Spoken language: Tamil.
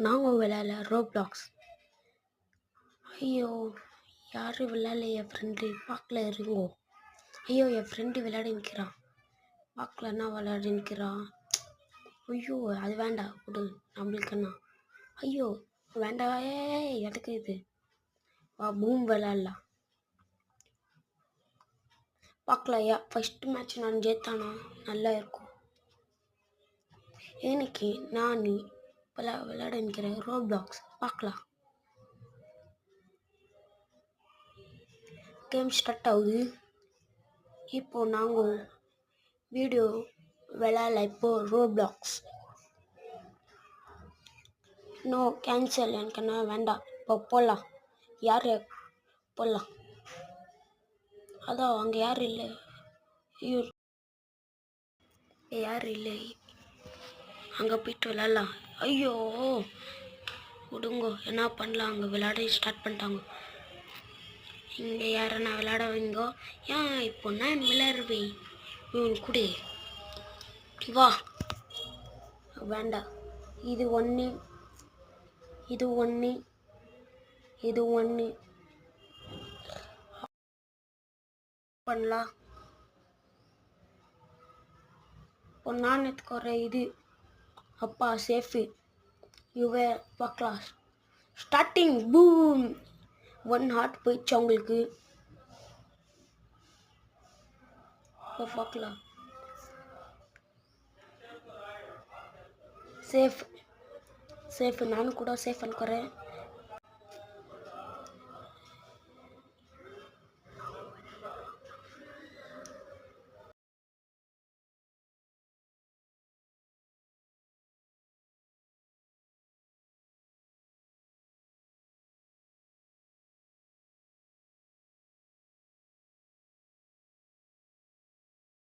நாங்கள் விளையாடல ரோப்ளாக்ஸ். ஐயோ யாரும் விளையாடல, என் ஃப்ரெண்டு பார்க்கல இருங்கோ. ஐயோ என் ஃப்ரெண்டு விளையாட நிற்கிறான், பார்க்கலன்னா விளையாட நிற்கிறான். ஐயோ அது வேண்டாம் விடு நம்மளுக்குன்னா. ஐயோ வேண்டாம், எதுக்கு இது? வா பூம் விளையாடலாம். பார்க்கலையா ஃபஸ்ட்டு மேட்ச் நான் ஜெயித்தானா நல்லா இருக்கும். எனக்கு நான் விளையாட நிற்கிறேன் ரோப்ளாக்ஸ், பார்க்கலாம். கேம் ஸ்டார்ட் ஆகுது. இப்போ நாங்கள் வீடியோ விளையாடல. இப்போ ரோப்ளாக்ஸ் நோ கேன்சல், எனக்கு என்ன வேண்டாம். இப்போ போடலாம். யார் போடலாம்? அதான் அங்கே யார் இல்லை, யார் இல்லை, அங்கே போயிட்டு விளையாடலாம். ஐயோ விடுங்கோ, என்ன பண்ணலாம்? அங்கே விளையாட ஸ்டார்ட் பண்ணிட்டாங்க. இங்கே யாரன்னா விளையாட வைங்கோ. ஏன் இப்போ நான் விளையாடுவேன், இவன் கூட வா. வேண்டாம், இது ஒன்று, இது ஒன்று, இது ஒன்று பண்ணலாம். இப்போ நான் எடுத்துக்கிற இது அப்பா சேஃபு. இவ பார்க்கலாம். ஸ்டார்டிங் பூம், 1 ஹார்ட் போயிடுச்சு அவங்களுக்கு. இப்போ பார்க்கலாம். சேஃப், நானும் கூட சேஃப் அனுக்கிறேன்.